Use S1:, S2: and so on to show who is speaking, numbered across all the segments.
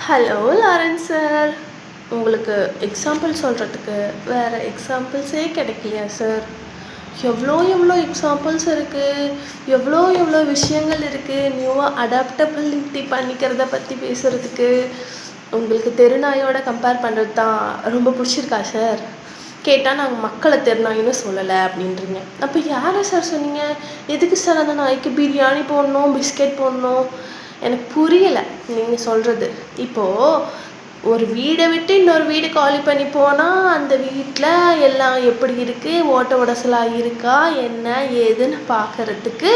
S1: Hello Lawrence sir, உங்களுக்கு example சொல்கிறதுக்கு வேறு எக்ஸாம்பிள்ஸே கிடைக்கலையா சார்? எவ்வளோ எவ்வளோ எக்ஸாம்பிள்ஸ் இருக்குது, எவ்வளோ விஷயங்கள் இருக்குது நியூவாக அடாப்டபிலிட்டி பண்ணிக்கிறத பற்றி பேசுகிறதுக்கு. உங்களுக்கு தெருநாயோட கம்பேர் பண்ணுறது தான் ரொம்ப பிடிச்சிருக்கா சார்? கேட்டால் நாங்கள் மக்களை தெருநாயின்னு சொல்லலை அப்படின்றீங்க. அப்போ யாரை சார் சொன்னீங்க? எதுக்கு சார் அந்த நாய்க்கு பிரியாணி போடணும், பிஸ்கெட் போடணும்? எனக்கு புரியலை நீங்கள் சொல்கிறது. இப்போது ஒரு வீடை விட்டு இன்னொரு வீடு காலி பண்ணி போனால் அந்த வீட்டில் எல்லாம் எப்படி இருக்குது, ஓட்ட உடசலாக இருக்கா, என்ன ஏதுன்னு பார்க்குறதுக்கு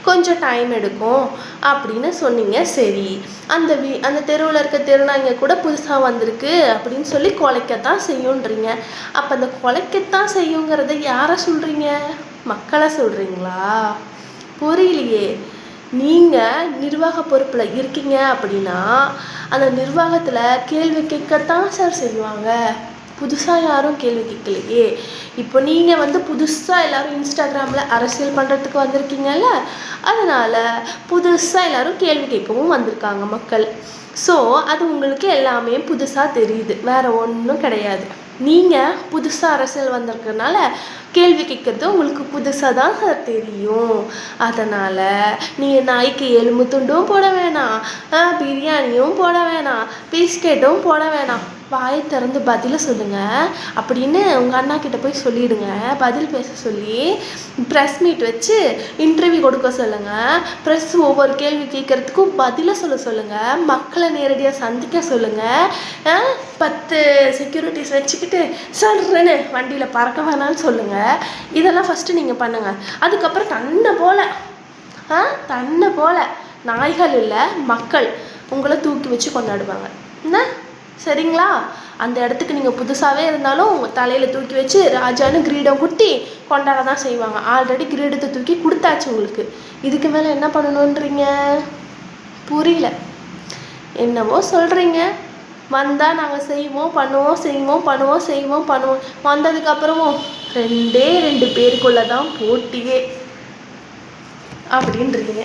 S1: கொஞ்சம் டைம் எடுக்கும் அப்படின்னு சொன்னீங்க. சரி, அந்த தெருவில் இருக்க தெருநாய்ங்க கூட புதுசாக வந்திருக்கு அப்படின்னு சொல்லி குலைக்கத்தான் செய்யுன்றீங்க. அப்போ அந்த குலைக்கத்தான் செய்யுங்கிறத யாரை சொல்கிறீங்க? மக்களை சொல்கிறீங்களா? புரியலையே. நீங்கள் நிர்வாக பொறுப்பில் இருக்கீங்க அப்படின்னா அந்த நிர்வாகத்தில் கேள்வி கேட்கத்தான் சார் செய்வாங்க. புதுசாக யாரும் கேள்வி கேட்கலையே. இப்போ நீங்கள் புதுசாக எல்லோரும் இன்ஸ்டாகிராமில் அரசியல் பண்ணுறதுக்கு வந்திருக்கீங்கல்ல, அதனால் புதுசாக எல்லோரும் கேள்வி கேட்கவும் வந்திருக்காங்க மக்கள். ஸோ அது உங்களுக்கு எல்லாமே புதுசாக தெரியுது, வேறு ஒன்றும் கிடையாது. நீங்கள் புதுசாக அரசியல் வந்திருக்கிறதுனால கேள்வி கேட்குறது உங்களுக்கு புதுசாக தான் சார் தெரியும். அதனால் நீங்கள் நாய்க்கு எலும்பு துண்டும் போட வேணாம், பிரியாணியும் போட வேணாம், பிஸ்கெட்டும் போட வேணாம், வாயை திறந்து பதிலை சொல்லுங்கள் அப்படின்னு உங்கள் அண்ணா கிட்ட போய் சொல்லிவிடுங்க. பதில் பேச சொல்லி ப்ரெஸ் மீட் வச்சு இன்டர்வியூ கொடுக்க சொல்லுங்கள். ப்ரெஸ் ஒவ்வொரு கேள்வி கேட்குறதுக்கும் பதிலை சொல்லுங்கள். மக்களை நேரடியாக சந்திக்க சொல்லுங்கள். 10 செக்யூரிட்டிஸ் வச்சுக்கிட்டு சொல்கிறேன்னு வண்டியில் பறக்க வேணான்னு சொல்லுங்கள். இதெல்லாம் ஃபஸ்ட்டு நீங்கள் பண்ணுங்கள். அதுக்கப்புறம் தன்னை போல் நாய்கள் இல்லை மக்கள் உங்களை தூக்கி வச்சு கொண்டாடுவாங்க. என்ன சரிங்களா? அந்த இடத்துக்கு நீங்கள் புதுசாகவே இருந்தாலும் உங்கள் தலையில் தூக்கி வச்சு ராஜான்னு கிரீடம் குத்தி கொண்டாட தான் செய்வாங்க. ஆல்ரெடி கிரீடத்தை தூக்கி கொடுத்தாச்சு உங்களுக்கு. இதுக்கு மேலே என்ன பண்ணணுன்றீங்க? புரியல. என்னவோ சொல்கிறீங்க. வந்தால் நாங்கள் செய்வோம். வந்ததுக்கப்புறமும் 2 பேருக்குள்ளே தான் போட்டியே அப்படின்றீங்க.